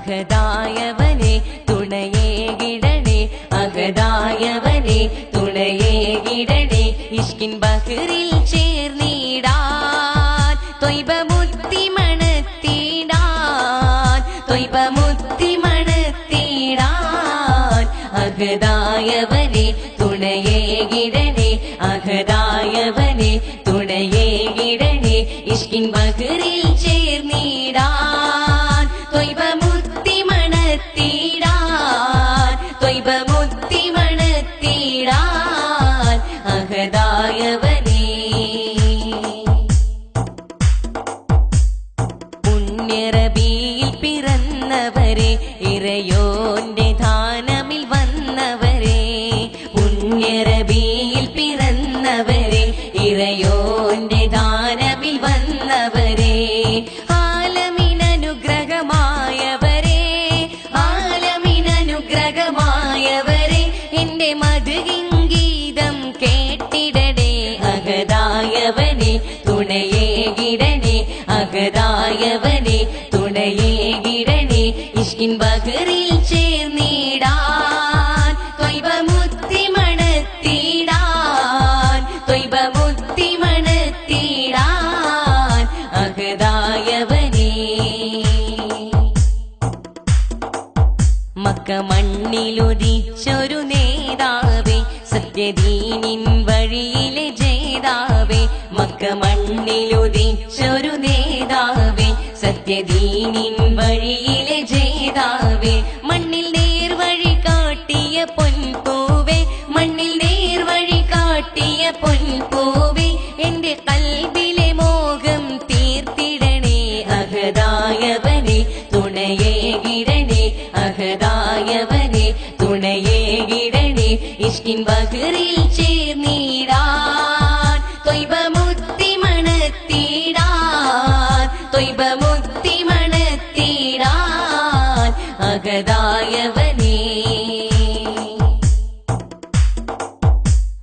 അഹദായവനെ തുണയേകിടണേ അഹദായവനെ തുണയേകിടണേ ഇഷ്കിൻ ബഹറിൽ ചേർന്നിടാൻ ത്വയ്ബ മുത്തി മണത്തിടാൻ ത്വയ്ബ മുത്തി മണത്തിടാൻ അഹദായവനെ തുണയേകിടണേ അഹദായവനെ തുണയേകിടണേ ഇഷ്കിൻ ബഹറിൽ ചേർന്നിടാൻ ത്വയ്ബ മുത്തി മണത്തിടാൻ ത്വയ്ബ മുത്തി മണത്തിടാൻ അഹദായവനെ പുണ്യറബിയിൽ പിറന്നവരെ ഇറയോന്റെ ധാനമിൽ വന്നവരെ പുണ്യറബിയിൽ പിറന്നവരെ ഇറയോന്റെ ധാനമിൽ വന്നവരെ ആലമിനനുഗ്രഹമായവരെ ആലമിനനുഗ്രഹമായവരെ എന്റെ മധുഗീതം കേട്ടിടണേ അഹദായവനെ തുണയേകിടണേ അഹദായവനെ തുണയേകിടണേ ഇഷ്കിൻ ബഹറിൽ ചേർന്നിടാൻ ത്വയ്ബ മുത്തി മണത്തിടാൻ ത്വയ്ബ മുത്തി മണത്തിടാൻ അഹദായവനെ മക്ക മണ്ണിലുദിച്ചൊരു നേതാവേ സത്യദീനിൻ വഴിയിലെ ജേതാവേ മക്ക മണ്ണിലുദിച്ചൊരു നേതാവേ സത്യദീനിൻ വഴിയിലെ ജേതാവേ മണ്ണിൽ നേർവഴി കാട്ടിയ പൊൻപൂവേ മണ്ണിൽ നേർവഴി കാട്ടിയ പൊൻപൂവേ എന്റെ കൽബിലെ മോഹം തീർത്തിടണേ അഹദായവനെ തുണയേകിടണേ അഹദായവനെ തുണയേകിടണേ ഇഷ്കിൻ ബഹറിൽ ചേർന്നിടാൻ ത്വയ്ബ മുത്തി മണത്തിടാൻ ത്വയ്ബ മുത്തി മണത്തിടാൻ അഹദായവനെ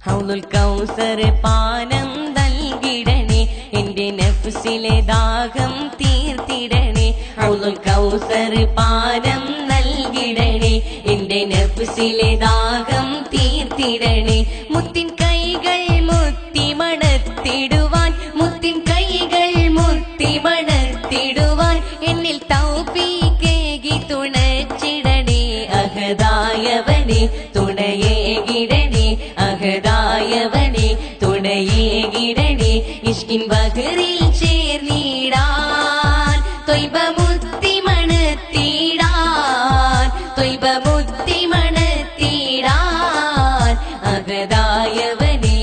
ഹൗലുൽ കൗസർ പാനം നൽകിടണേ എന്റെ നഫ്സിലെ ദാഹം തീർത്തിടണേ ഹൗലുൽ കൗസർ പാനം നൽകിടണേ എന്റെ നഫ്സിലെ ദാഹം തീർത്തിടണേ മുത്തിൻ കൈകൾ മുത്തി മണത്തിടുവാൻ മുത്തിൻ കൈകൾ മുത്തി മണത്തിടുവാൻ എന്നിൽ തൗഫീഖേകി തുണച്ചിടണേ അഹദായവനെ തുണയേകിടണേ അഹദായവനെ തുണയേകിടണേ ഇഷ്കിൻ ബഹറിൽ ചേർന്നിടാൻ ത്വയ്ബ മുത്തി മണത്തിടാൻ ത്വയ്ബ മുത്തി മണത്തിടാൻ അഹദായവനെ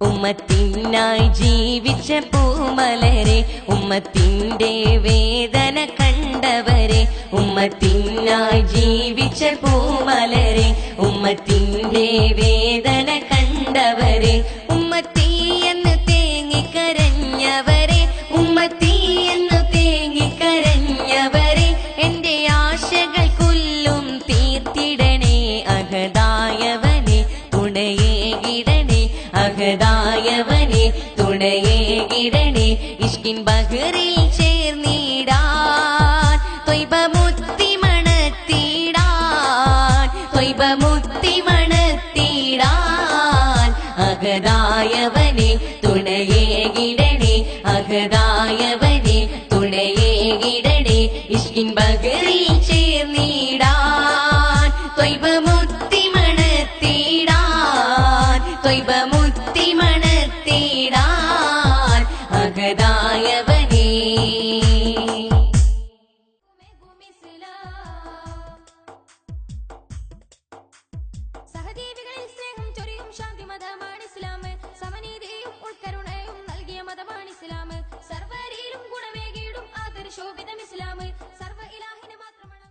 ഉമ്മത്തിനായി ജീവിച്ച പൂമലരെ ഉമ്മത്തിന്റെ വേദന കണ്ടവരെ ഉമ്മത്തിനായി ജീവിച്ച പൂമലരെ ഉമ്മത്തിന്റെ വേദന കണ്ടവരെ ഉമ്മത്തി എന്ന് തേങ്ങിക്കരഞ്ഞവരെ ഉമ്മത്തി എന്ന് തേങ്ങിക്കരഞ്ഞവരെ എന്റെ ആശകൾ കൊല്ലും തീർത്തിടണേ അഹദായവനെ തുണയേകിടണേ അഹദായവനെ തുണയേകിടണേ ഇഷ്കിൻ ബഹറിൽ ചേർന്നിടാൻ ത്വയ്ബ മുത്തി മണത്തിടാൻ ത്വയ്ബ മുത്തി മണത്തിടാൻ അഹദായവനെ തുണയേകിടണേ അഹദായവനെ തുണയേകിടണേ ഇഷ്കിൻ ബഹറിൽ ചേർന്നിടാൻ ത്വയ്ബ മുത്തി മണത്തിടാൻ ത്വയ്ബ മുത്തി മണത്തിടാൻ അഹദായവനെ സഹജീവികളിൽ സ്നേഹം ചൊരിയും ശാന്തി മതമാണ് ഇസ്ലാം